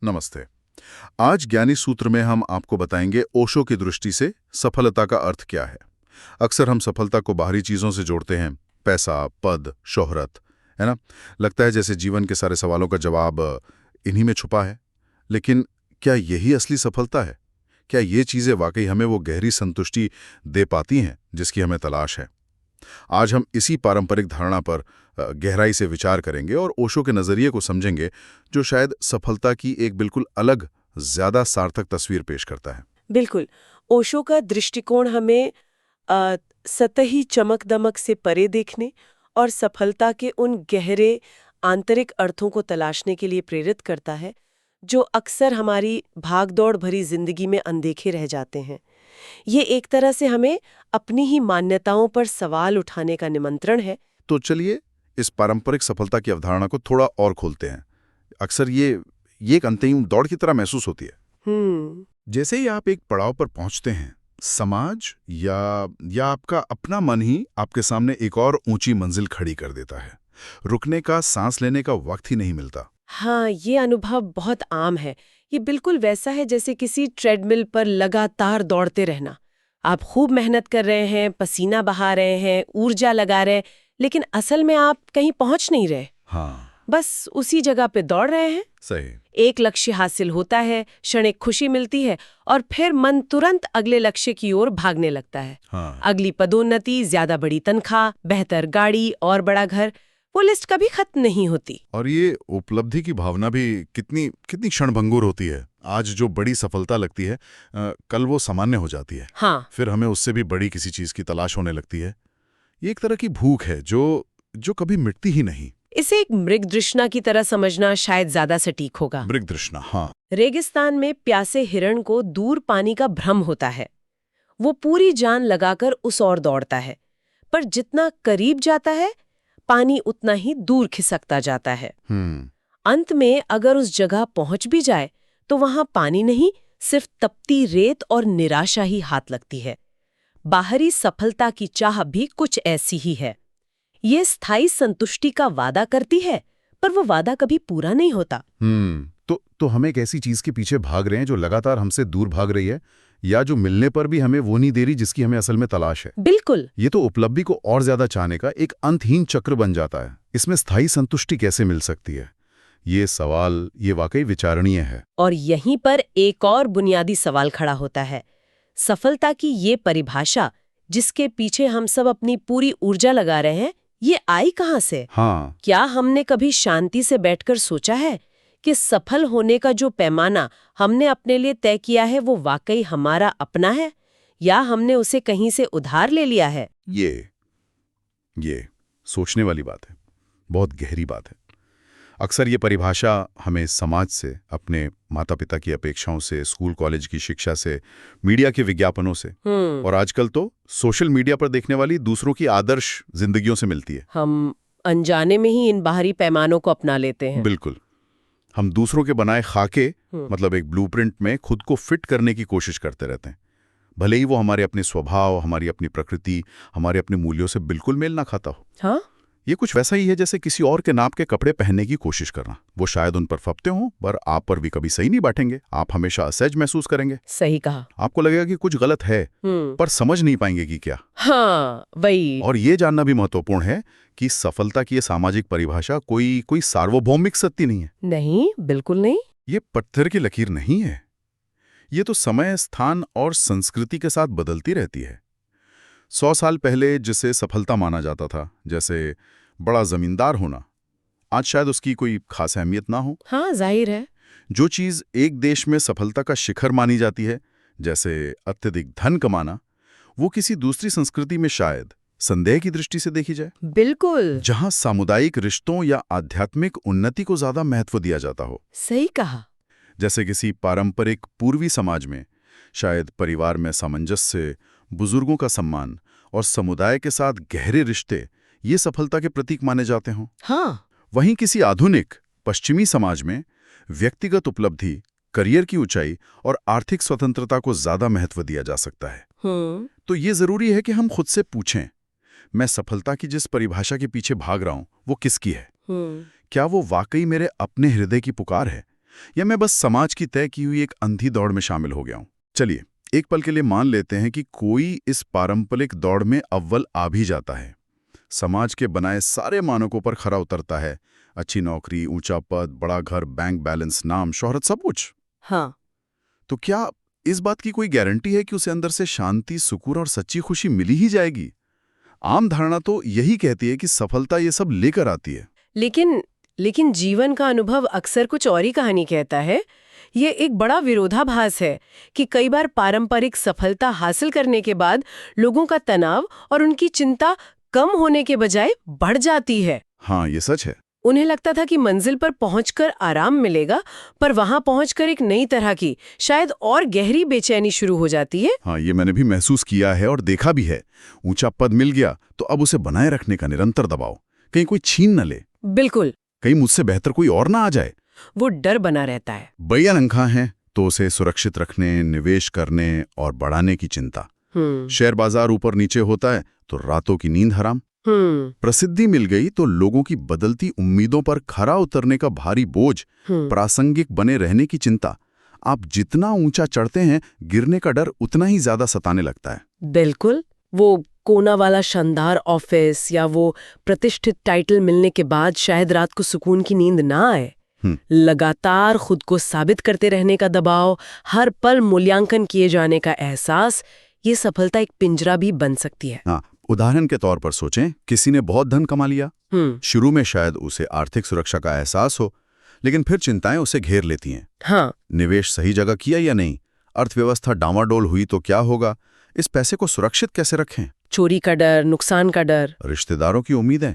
नमस्ते। आज ज्ञानी सूत्र में हम आपको बताएंगे ओशो की दृष्टि से सफलता का अर्थ क्या है। अक्सर हम सफलता को बाहरी चीजों से जोड़ते हैं, पैसा, पद, शोहरत, है ना। लगता है जैसे जीवन के सारे सवालों का जवाब इन्हीं में छुपा है। लेकिन क्या यही असली सफलता है? क्या ये चीजें वाकई हमें वो गहरी संतुष्टि दे पाती हैं जिसकी हमें तलाश है? आज हम इसी पारंपरिक धारणा पर गहराई से विचार करेंगे और ओशो के नजरिए को समझेंगे, जो शायद सफलता की एक बिल्कुल अलग, ज्यादा सार्थक तस्वीर पेश करता है। बिल्कुल। ओशो का दृष्टिकोण हमें सतही चमक-दमक से परे देखने और सफलता के उन गहरे आंतरिक अर्थों को तलाशने के लिए प्रेरित करता है, जो अक्सर हमारी भागदौड़ भरी जिंदगी में अनदेखे रह जाते हैं। ये एक तरह से हमें अपनी ही मान्यताओं पर सवाल उठाने का निमंत्रण है। तो चलिए इस पारंपरिक सफलता की अवधारणा को थोड़ा और खोलते हैं। अक्सर ये एक अंतिम दौड़ की तरह महसूस होती है। जैसे ही आप एक पड़ाव पर पहुंचते हैं, समाज या आपका अपना मन ही आपके सामने एक और ऊंची मंजिल खड़ी कर देता है। रुकने का, सांस लेने का वक्त ही नहीं मिलता। हाँ, ये अनुभव बहुत आम है। ये बिल्कुल वैसा है जैसे किसी ट्रेडमिल पर लगातार दौड़ते रहना। आप खूब मेहनत कर रहे हैं, पसीना बहा रहे हैं, ऊर्जा लगा रहे हैं, लेकिन असल में आप कहीं पहुंच नहीं रहे। हाँ, बस उसी जगह पे दौड़ रहे हैं। सही। एक लक्ष्य हासिल होता है, क्षणिक खुशी मिलती है और फिर मन तुरंत अगले लक्ष्य की ओर भागने लगता है। हाँ। अगली पदोन्नति, ज्यादा बड़ी तनख्वाह, बेहतर गाड़ी और बड़ा घर, वो लिस्ट कभी खत्म नहीं होती। और ये उपलब्धि की भावना भी कितनी क्षणभंगुर होती है। आज जो बड़ी सफलता लगती है, कल वो सामान्य हो जाती है। हाँ, फिर हमें उससे भी बड़ी किसी चीज की तलाश होने लगती है। ये एक तरह की भूख है जो कभी मिटती ही नहीं। इसे एक मृगतृष्णा की तरह समझना शायद ज्यादा सटीक होगा। मृगतृष्णा, हाँ। रेगिस्तान में प्यासे हिरण को दूर पानी का भ्रम होता है। वो पूरी जान लगाकर उस ओर दौड़ता है, पर जितना करीब जाता है, पानी उतना ही दूर खिसकता जाता है। अंत में अगर उस जगह पहुंच भी जाए तो वहां पानी नहीं, सिर्फ तपती रेत और निराशा ही हाथ लगती है। बाहरी सफलता की चाह भी कुछ ऐसी ही है। ये स्थायी संतुष्टि का वादा करती है, पर वो वादा कभी पूरा नहीं होता। तो हम एक ऐसी चीज के पीछे भाग रहे हैं जो लगातार हमसे दूर भाग रही है, या जो मिलने पर भी हमें वो नहीं दे रही जिसकी हमें असल में तलाश है। बिल्कुल। ये तो उपलब्धि को और ज्यादा चाहने का एक अंतहीन चक्र बन जाता है। इसमें स्थायी संतुष्टि कैसे मिल सकती है? ये सवाल ये वाकई विचारणीय है। और यहीं पर एक और बुनियादी सवाल खड़ा होता है। सफलता की ये परिभाषा, जिसके पीछे हम सब अपनी पूरी ऊर्जा लगा रहे हैं, ये आई कहाँ से? हाँ। क्या हमने कभी शांति से बैठकर सोचा है कि सफल होने का जो पैमाना हमने अपने लिए तय किया है वो वाकई हमारा अपना है, या हमने उसे कहीं से उधार ले लिया है? ये सोचने वाली बात है, बहुत गहरी बात है। अक्सर ये परिभाषा हमें समाज से, अपने माता पिता की अपेक्षाओं से, स्कूल कॉलेज की शिक्षा से, मीडिया के विज्ञापनों से, और आजकल तो सोशल मीडिया पर देखने वाली दूसरों की आदर्श जिंदगियों से मिलती है। हम अनजाने में ही इन बाहरी पैमानों को अपना लेते हैं। बिल्कुल। हम दूसरों के बनाए खाके, मतलब एक ब्लूप्रिंट में खुद को फिट करने की कोशिश करते रहते हैं, भले ही वो हमारे अपने स्वभाव, हमारी अपनी प्रकृति, हमारे अपने मूल्यों से बिल्कुल मेल ना खाता हो। हाँ? ये कुछ वैसा ही है जैसे किसी और के नाप के कपड़े पहनने की कोशिश करना। वो शायद उन पर फपते हों, पर आप पर भी कभी सही नहीं बैठेंगे। आप हमेशा असहज महसूस करेंगे। सही कहा। आपको लगेगा कि कुछ गलत है, पर समझ नहीं पाएंगे कि क्या। हाँ, वही। और ये जानना भी महत्वपूर्ण है कि सफलता की ये सामाजिक परिभाषा कोई सार्वभौमिक सत्य नहीं है। नहीं, बिल्कुल नहीं। ये पत्थर की लकीर नहीं है। ये तो समय, स्थान और संस्कृति के साथ बदलती रहती है। 100 साल पहले जिसे सफलता माना जाता था, जैसे बड़ा जमींदार होना, आज शायद उसकी कोई खास अहमियत ना हो। हाँ, जाहिर है। जो चीज एक देश में सफलता का शिखर मानी जाती है, जैसे अत्यधिक धन कमाना, वो किसी दूसरी संस्कृति में शायद संदेह की दृष्टि से देखी जाए। बिल्कुल। जहां सामुदायिक रिश्तों या आध्यात्मिक उन्नति को ज्यादा महत्व दिया जाता हो। सही कहा। जैसे किसी पारंपरिक पूर्वी समाज में शायद परिवार में सामंजस्य, बुजुर्गों का सम्मान और समुदाय के साथ गहरे रिश्ते ये सफलता के प्रतीक माने जाते हों। हाँ। वहीं किसी आधुनिक पश्चिमी समाज में व्यक्तिगत उपलब्धि, करियर की ऊंचाई और आर्थिक स्वतंत्रता को ज्यादा महत्व दिया जा सकता है। तो ये जरूरी है कि हम खुद से पूछें, मैं सफलता की जिस परिभाषा के पीछे भाग रहा हूं वो किसकी है? क्या वो वाकई मेरे अपने हृदय की पुकार है, या मैं बस समाज की तय की हुई एक अंधी दौड़ में शामिल हो गया हूं। चलिए एक पल के लिए मान लेते हैं कि कोई इस पारंपरिक दौड़ में अव्वल आ भी जाता है, समाज के बनाए सारे मानकों पर खरा उतरता है, अच्छी नौकरी, ऊंचा पद, बड़ा घर, बैंक बैलेंस, नाम, शोहरत, सब कुछ। हाँ, तो क्या इस बात की कोई गारंटी है कि उसे अंदर से शांति, सुकून और सच्ची खुशी मिली ही जाएगी? आम धारणा तो यही कहती है कि सफलता ये सब लेकर आती है। लेकिन जीवन का अनुभव अक्सर कुछ और ही कहानी कहता है। ये एक बड़ा विरोधाभास है कि कई बार पारंपरिक सफलता हासिल करने के बाद लोगों का तनाव और उनकी चिंता कम होने के बजाय बढ़ जाती है। हाँ, ये सच है। उन्हें लगता था कि मंजिल पर पहुंचकर आराम मिलेगा, पर वहां पहुंचकर एक नई तरह की, शायद और गहरी बेचैनी शुरू हो जाती है। हाँ, ये मैंने भी महसूस किया है और देखा भी है। ऊंचा पद मिल गया तो अब उसे बनाए रखने का निरंतर दबाव, कहीं कोई छीन न ले, बिल्कुल, कहीं मुझसे बेहतर कोई और ना आ जाए। वो डर बना रहता है। भैया नंखा है तो उसे सुरक्षित रखने, निवेश करने और बढ़ाने की चिंता। शेयर बाजार ऊपर नीचे होता है तो रातों की नींद हराम। प्रसिद्धि मिल गई तो लोगों की बदलती उम्मीदों पर खरा उतरने का भारी बोझ, प्रासंगिक बने रहने की चिंता। आप जितना ऊंचा चढ़ते हैं, गिरने का डर उतना ही ज्यादा सताने लगता है। बिल्कुल, वो कोना वाला शानदार ऑफिस या वो प्रतिष्ठित टाइटल मिलने के बाद शायद रात को सुकून की नींद ना आए। लगातार खुद को साबित करते रहने का दबाव, हर पल मूल्यांकन किए जाने का एहसास, ये सफलता एक पिंजरा भी बन सकती है। हाँ, उदाहरण के तौर पर सोचें, किसी ने बहुत धन कमा लिया। शुरू में शायद उसे आर्थिक सुरक्षा का एहसास हो, लेकिन फिर चिंताएं उसे घेर लेती हैं। हाँ, निवेश सही जगह किया या नहीं, अर्थव्यवस्था डामाडोल हुई तो क्या होगा, इस पैसे को सुरक्षित कैसे रखें, चोरी का डर, नुकसान का डर, रिश्तेदारों की उम्मीदें,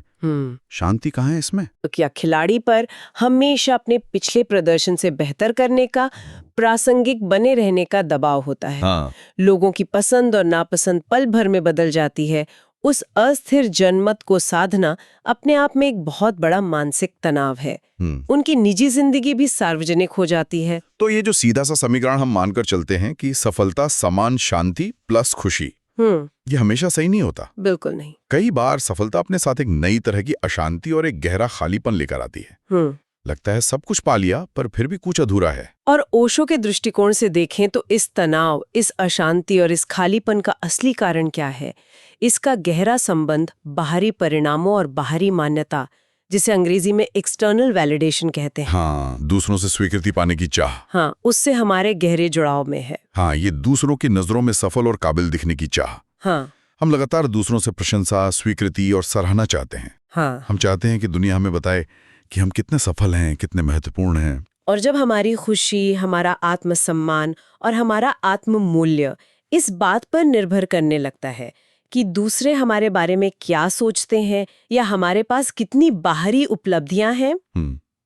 शांति कहाँ है इसमें? तो क्या खिलाड़ी पर हमेशा अपने पिछले प्रदर्शन से बेहतर करने का, प्रासंगिक बने रहने का दबाव होता है। हाँ। लोगों की पसंद और नापसंद पल भर में बदल जाती है। उस अस्थिर जनमत को साधना अपने आप में एक बहुत बड़ा मानसिक तनाव है। उनकी निजी जिंदगी भी सार्वजनिक हो जाती है। तो ये जो सीधा सा समीकरण हम मानकर चलते हैं कि सफलता समान शांति प्लस खुशी, ये हमेशा सही नहीं होता। बिल्कुल नहीं। कई बार सफलता अपने साथ एक नई तरह की अशांति और एक गहरा खालीपन लेकर आती है। लगता है सब कुछ पा लिया पर फिर भी कुछ अधूरा है। और ओशो के दृष्टिकोण से देखें तो इस तनाव, इस अशांति और इस खालीपन का असली कारण क्या है? इसका गहरा संबंध बाहरी परिणामों और बाहरी मान्यता, जिसे अंग्रेजी में एक्सटर्नल वैलिडेशन कहते हैं। हाँ, दूसरों से स्वीकृति पाने की चाह। हाँ, उससे हमारे गहरे जुड़ाव में है। हाँ, ये दूसरों की नजरों में सफल और काबिल दिखने की चाह। हाँ, हम लगातार दूसरों से प्रशंसा, स्वीकृति और सराहना चाहते हैं। हाँ, हम चाहते हैं कि दुनिया हमें बताए कि हम कितने सफल हैं, कितने महत्वपूर्ण हैं। और जब हमारी खुशी, हमारा आत्मसम्मान और हमारा आत्ममूल्य इस बात पर निर्भर करने लगता है कि दूसरे हमारे बारे में क्या सोचते हैं या हमारे पास कितनी बाहरी उपलब्धियां हैं,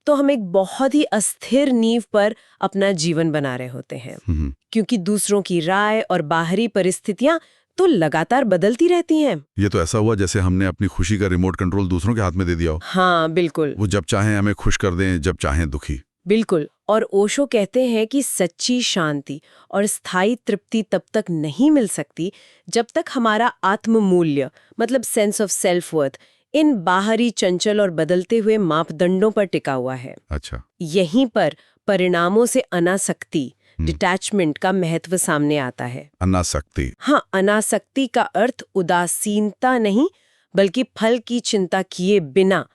तो हम एक बहुत ही अस्थिर नींव पर अपना जीवन बना रहे होते हैं। क्योंकि दूसरों की राय और बाहरी परिस्थितियां तो लगातार बदलती रहती हैं। ये तो ऐसा हुआ जैसे हमने अपनी खुशी का रिमोट कंट्रोल दूसरों के हाथ में दे दिया हो। हाँ, बिल्कुल। वो जब चाहें हमें खुश कर दें, जब चाहें दुखी। बिल्कुल। और ओशो कहते हैं कि सच्ची शांति और स्थायी तृप्ति तब तक नहीं मिल सकती जब तक हमारा आत्ममूल्य, मतलब सेंस ऑफ सेल्फ वर्थ, इन बाहरी चंचल और बदलते हुए मापदंडों पर टिका हुआ है। अच्छा। यहीं पर परिणामों से अनासक्ति, डिटैचमेंट का महत्व सामने आता है। अनासक्ति। हाँ, अनासक्ति का अर्थ उदासीनता नहीं, बल्कि फल की चिंता किए बिना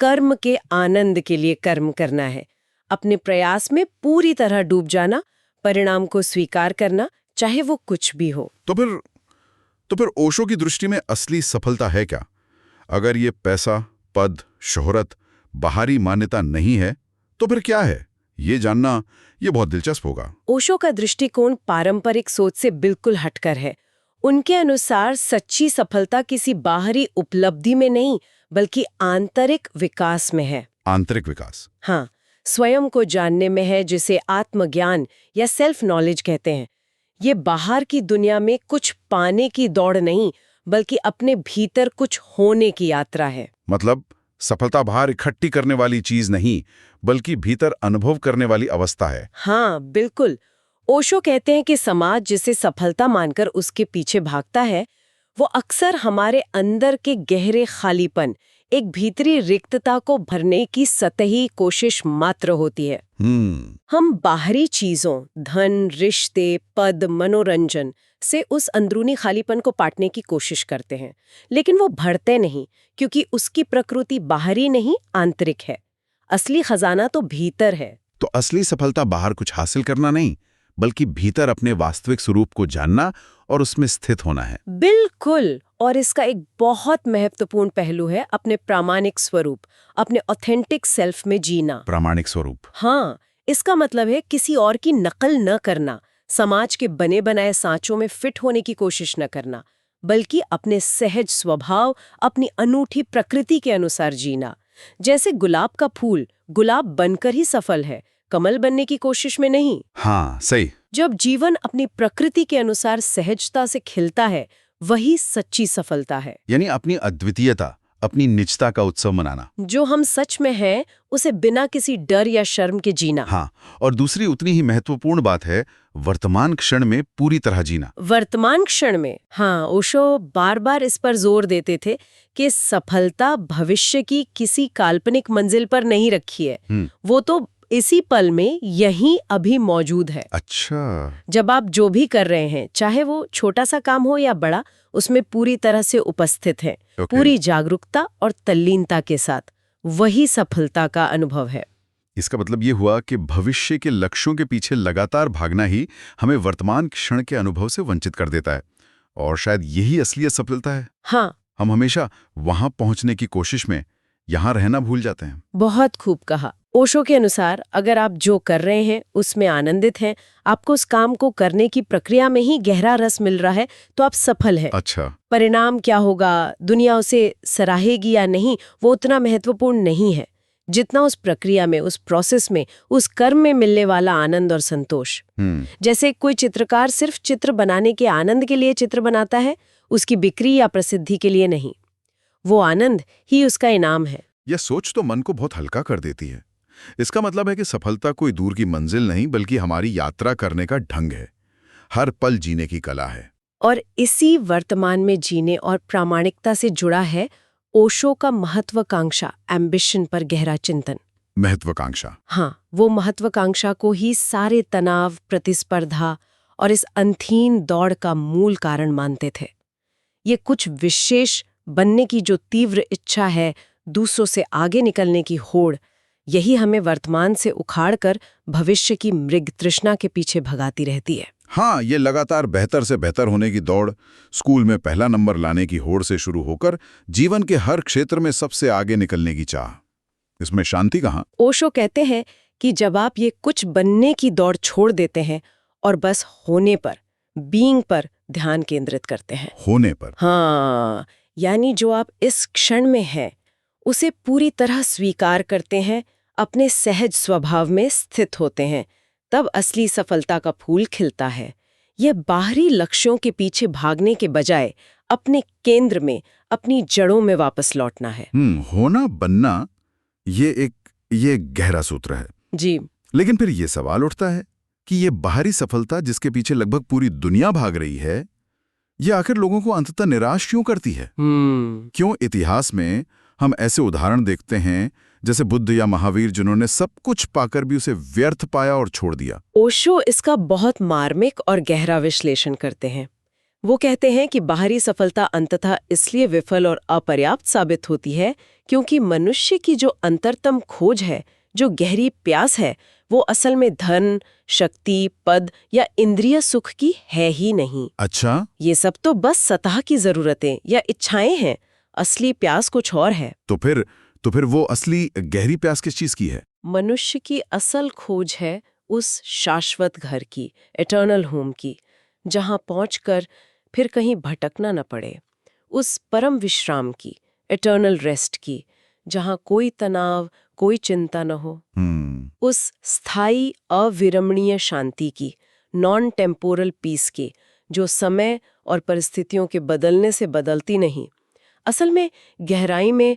कर्म के आनंद के लिए कर्म करना है। अपने प्रयास में पूरी तरह डूब जाना, परिणाम को स्वीकार करना, चाहे वो कुछ भी हो। तो फिर ओशो की दृष्टि में असली सफलता है क्या? अगर ये पैसा, पद, शोहरत, बाहरी मान्यता नहीं है, तो फिर क्या है? ये जानना ये बहुत दिलचस्प होगा। ओशो का दृष्टिकोण पारंपरिक सोच से बिल्कुल हटकर है। उनके अनुसार सच्ची सफलता किसी बाहरी उपलब्धि में नहीं, बल्कि आंतरिक विकास में है। आंतरिक विकास? हाँ, स्वयं को जानने में है, जिसे आत्मज्ञान या सेल्फ नॉलेज कहते हैं। ये बाहर की दुनिया में कुछ पाने की दौड़ नहीं, बल्कि अपने भीतर कुछ होने की यात्रा है। मतलब सफलता बाहर इकट्ठी करने वाली चीज नहीं, बल्कि भीतर अनुभव करने वाली अवस्था है। हाँ, बिल्कुल। ओशो कहते हैं कि समाज जिसे सफलता मानकर उसके पीछे भागता है, वो अक्सर हमारे अंदर के गहरे खालीपन, एक भीतरी रिक्तता को भरने की सतही कोशिश मात्र होती है। हम बाहरी चीजों, धन, रिश्ते, पद, मनोरंजन से उस अंदरूनी खालीपन को पाटने की कोशिश करते हैं, लेकिन वो भरते नहीं, क्योंकि उसकी प्रकृति बाहरी नहीं, आंतरिक है। असली खजाना तो भीतर है। तो असली सफलता बाहर कुछ हासिल करना नहीं, बल्कि भीतर अपने वास्तविक स्वरूप को जानना और उसमें स्थित होना है। बिल्कुल। और इसका एक बहुत महत्वपूर्ण पहलू है अपने प्रामाणिक स्वरूप, अपने ऑथेंटिक सेल्फ में जीना। प्रामाणिक स्वरूप। हाँ, इसका मतलब है किसी और की नकल न करना, समाज के बने बनाए सांचों में फिट होने की कोशिश न करना, बल्कि अपने सहज स्वभाव, अपनी अनूठी प्रकृति के अनुसार जीना। जैसे गुलाब का फूल गुलाब बनकर ही सफल है, कमल बनने की कोशिश में नहीं। हाँ, सही। जब जीवन अपनी प्रकृति के अनुसार सहजता से खिलता है, वही सच्ची सफलता है। यानी अपनी अद्वितीयता, अपनी निजता का उत्सव मनाना। जो हम सच में हैं, उसे बिना किसी डर या शर्म के जीना। हाँ, और दूसरी उतनी ही महत्वपूर्ण बात है वर्तमान क्षण में पूरी तरह जीना। वर्तमान क्षण में। हाँ, ओशो बार बार इस पर जोर देते थे कि सफलता भविष्य की किसी काल्पनिक मंजिल पर नहीं रखी है, वो तो इसी पल में यहीं अभी मौजूद है। अच्छा। जब आप जो भी कर रहे हैं, चाहे वो छोटा सा काम हो या बड़ा, उसमें पूरी तरह से उपस्थित हैं, पूरी जागरूकता और तल्लीनता के साथ, वही सफलता का अनुभव है। इसका मतलब ये हुआ कि भविष्य के लक्ष्यों के पीछे लगातार भागना ही हमें वर्तमान क्षण के अनुभव से वंचित कर देता है, और शायद यही असलियत सफलता है। हाँ, हम हमेशा वहां पहुंचने की कोशिश में यहां रहना भूल जाते हैं। बहुत खूब कहा। ओशो के अनुसार अगर आप जो कर रहे हैं उसमें आनंदित हैं, आपको उस काम को करने की प्रक्रिया में ही गहरा रस मिल रहा है, तो आप सफल हैं। अच्छा। परिणाम क्या होगा, दुनिया उसे सराहेगी या नहीं, वो उतना महत्वपूर्ण नहीं है जितना उस प्रक्रिया में, उस प्रोसेस में, उस कर्म में मिलने वाला आनंद और संतोष। जैसे कोई चित्रकार सिर्फ चित्र बनाने के आनंद के लिए चित्र बनाता है, उसकी बिक्री या प्रसिद्धि के लिए नहीं। वो आनंद ही उसका इनाम है। यह सोच तो मन को बहुत हल्का कर देती है। इसका मतलब है कि सफलता कोई दूर की मंजिल नहीं, बल्कि हमारी यात्रा करने का ढंग है, हर पल जीने की कला है। और इसी वर्तमान में जीने और प्रामाणिकता से जुड़ा है ओशो का महत्वाकांक्षा, एम्बिशन पर गहरा चिंतन। महत्वाकांक्षा। हाँ, वो महत्वाकांक्षा को ही सारे तनाव, प्रतिस्पर्धा और इस अंधीन दौड़ का मूल कारण मानते थे। ये कुछ विशेष बनने की जो तीव्र इच्छा है, दूसरों से आगे निकलने की होड़, यही हमें वर्तमान से उखाड़कर भविष्य की मृग तृष्णा के पीछे भगाती रहती है। हाँ, ये लगातार बेहतर से बेहतर होने की दौड़, स्कूल में पहला नंबर लाने की होड़ से शुरू होकर जीवन के हर क्षेत्र में सबसे आगे निकलने की चाह, इसमें शांति कहाँ? ओशो कहते हैं कि जब आप ये कुछ बनने की दौड़ छोड़ देते हैं और बस होने पर, बीइंग पर ध्यान केंद्रित करते हैं। होने पर। हाँ, यानी जो आप इस क्षण में हैं, उसे पूरी तरह स्वीकार करते हैं, अपने सहज स्वभाव में स्थित होते हैं, तब असली सफलता का फूल खिलता है। यह बाहरी लक्ष्यों के पीछे भागने के बजाय अपने केंद्र में, अपनी जड़ों में वापस लौटना है। होना बनना, ये गहरा सूत्र है जी। लेकिन फिर ये सवाल उठता है कि ये बाहरी सफलता जिसके पीछे लगभग पूरी दुनिया भाग रही है, ये आखिर लोगों को अंततः निराश क्यों करती है? क्यों इतिहास में हम ऐसे उदाहरण देखते हैं जैसे बुद्ध या महावीर, जिन्होंने सब कुछ पाकर भी उसे व्यर्थ पाया और छोड़ दिया? ओशो इसका बहुत मार्मिक और गहरा विश्लेषण करते हैं। वो कहते हैं कि बाहरी सफलता अंततः इसलिए विफल और अपर्याप्त साबित होती है क्योंकि मनुष्य की जो अंतरतम खोज है, जो गहरी प्यास है, वो असल में धन, शक्ति, पद या इंद्रिय सुख की है ही नहीं। अच्छा। ये सब तो बस सतह की जरूरतें या इच्छाएं हैं, असली प्यास कुछ और है। तो फिर वो असली गहरी प्यास किस चीज की है? मनुष्य की असल खोज है उस शाश्वत घर की, एटर्नल होम की, जहां पहुंचकर फिर कहीं भटकना न पड़े, उस परम विश्राम की, एटर्नल रेस्ट की, जहां कोई तनाव, कोई चिंता न हो, उस स्थायी अविरमणीय शांति की, नॉन टेम्पोरल पीस की, जो समय और परिस्थितियों के बदलने से बदलती नहीं। असल में गहराई में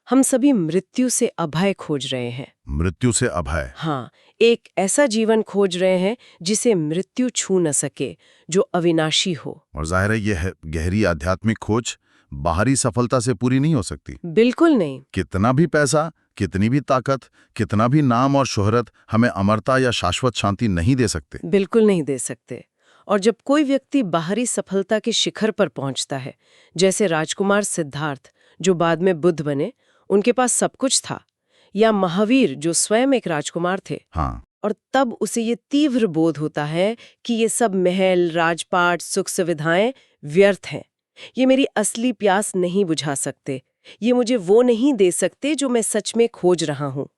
हम सभी मृत्यु से अभय खोज रहे हैं। मृत्यु से अभय? हाँ, एक ऐसा जीवन खोज रहे हैं जिसे मृत्यु छू न सके, जो अविनाशी हो। और जाहिर है यह गहरी आध्यात्मिक खोज बाहरी सफलता से पूरी नहीं हो सकती। बिल्कुल नहीं। कितना भी पैसा, कितनी भी ताकत, कितना भी नाम और शोहरत हमें अमरता या शाश्वत शांति नहीं दे सकते। बिल्कुल नहीं दे सकते। और जब कोई व्यक्ति बाहरी सफलता के शिखर पर पहुंचता है, जैसे राजकुमार सिद्धार्थ जो बाद में बुद्ध बने, उनके पास सब कुछ था, या महावीर जो स्वयं एक राजकुमार थे, हाँ, और तब उसे ये तीव्र बोध होता है कि ये सब महल, राजपाट, सुख सुविधाएं व्यर्थ हैं। ये मेरी असली प्यास नहीं बुझा सकते, ये मुझे वो नहीं दे सकते जो मैं सच में खोज रहा हूँ।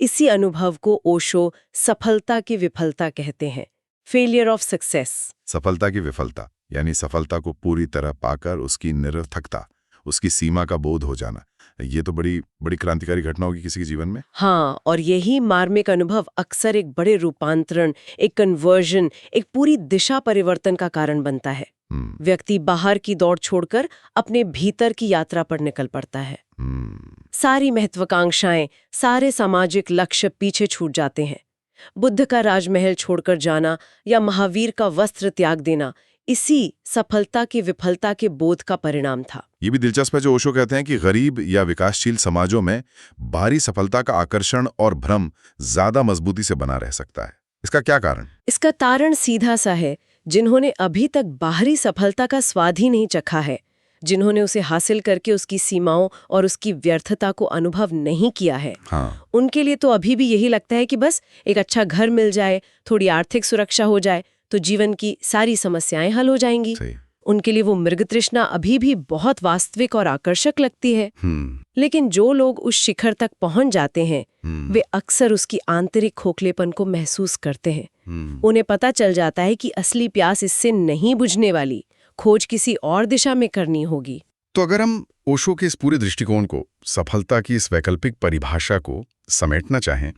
इसी अनुभव को ओशो सफलता की विफलता कहते हैं, फेलियर ऑफ सक्सेस। सफलता की विफलता यानी सफलता को पूरी तरह पाकर उसकी निरर्थकता, उसकी सीमा का बोध हो जाना। ये तो बड़ी बड़ी क्रांतिकारी घटना होगी किसी के जीवन में। हाँ, और यही मार्मिक अनुभव अक्सर एक बड़े रूपांतरण, एक कन्वर्जन, एक पूरी दिशा परिवर्तन का कारण बनता है। व्यक्ति बाहर की दौड़ छोड़कर अपने भीतर की यात्रा पर निकल पड़ता है। सारी महत्वाकांक्षाएं, सारे सामाजिक लक्ष्य पीछे छूट जाते हैं। बुद्ध का राजमहल छोड़कर जाना या महावीर का वस्त्र त्याग देना इसी सफलता की विफलता के बोध का परिणाम था। ये भी दिलचस्प है जो ओशो कहते हैं कि गरीब या विकासशील समाजों में बाहरी सफलता का आकर्षण और भ्रम ज्यादा मजबूती से बना रह सकता है। इसका क्या कारण? इसका कारण सीधा सा है, जिन्होंने अभी तक बाहरी सफलता का स्वाद ही नहीं चखा है, जिन्होंने उसे हासिल करके उसकी सीमाओं और उसकी व्यर्थता को अनुभव नहीं किया है, हाँ, उनके लिए तो अभी भी यही लगता है कि बस एक अच्छा घर मिल जाए, थोड़ी आर्थिक सुरक्षा हो जाए तो जीवन की सारी समस्याएं हल हो जाएंगी। सही। उनके लिए वो मृग तृष्णा अभी भी बहुत वास्तविक और आकर्षक लगती है। लेकिन जो लोग उस शिखर तक पहुंच जाते हैं, वे अक्सर उसकी आंतरिक खोखलेपन को महसूस करते हैं। उन्हें पता चल जाता है कि असली प्यास इससे नहीं बुझने वाली, खोज किसी और दिशा में करनी होगी। तो अगर हम ओशो के इस पूरे दृष्टिकोण को, सफलता की इस वैकल्पिक परिभाषा को समेटना चाहें,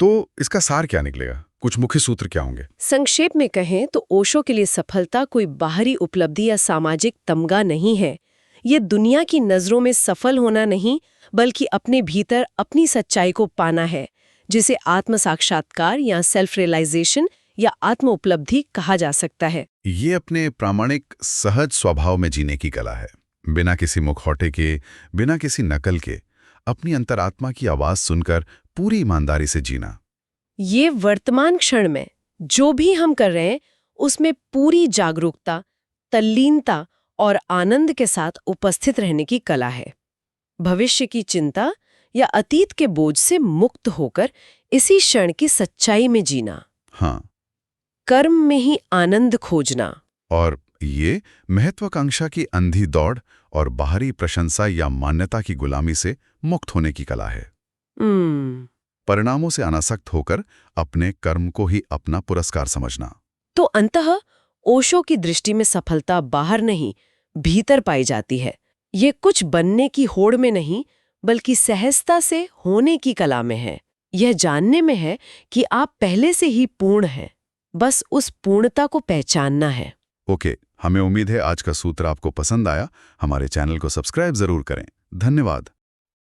तो इसका सार क्या निकलेगा? कुछ मुख्य सूत्र क्या होंगे? संक्षेप में कहें तो ओशो के लिए सफलता कोई बाहरी उपलब्धि या सामाजिक तमगा नहीं है। ये दुनिया की नजरों में सफल होना नहीं, बल्कि अपने भीतर अपनी सच्चाई को पाना है, जिसे आत्म साक्षात्कार या सेल्फ रियलाइजेशन या आत्म उपलब्धि कहा जा सकता है। ये अपने प्रामाणिक सहज स्वभाव में जीने की कला है, बिना किसी मुखौटे के, बिना किसी नकल के, अपनी अंतरात्मा की आवाज सुनकर पूरी ईमानदारी से जीना। ये वर्तमान क्षण में जो भी हम कर रहे हैं उसमें पूरी जागरूकता, तल्लीनता और आनंद के साथ उपस्थित रहने की कला है। भविष्य की चिंता या अतीत के बोझ से मुक्त होकर इसी क्षण की सच्चाई में जीना। हाँ, कर्म में ही आनंद खोजना। और ये महत्वाकांक्षा की अंधी दौड़ और बाहरी प्रशंसा या मान्यता की गुलामी से मुक्त होने की कला है। परिणामों से अनासक्त होकर अपने कर्म को ही अपना पुरस्कार समझना। तो अंततः ओशो की दृष्टि में सफलता बाहर नहीं, भीतर पाई जाती है। ये कुछ बनने की होड़ में नहीं, बल्कि सहजता से होने की कला में है। यह जानने में है कि आप पहले से ही पूर्ण हैं, बस उस पूर्णता को पहचानना है। ओके, हमें उम्मीद है आज का सूत्र आपको पसंद आया। हमारे चैनल को सब्सक्राइब जरूर करें। धन्यवाद।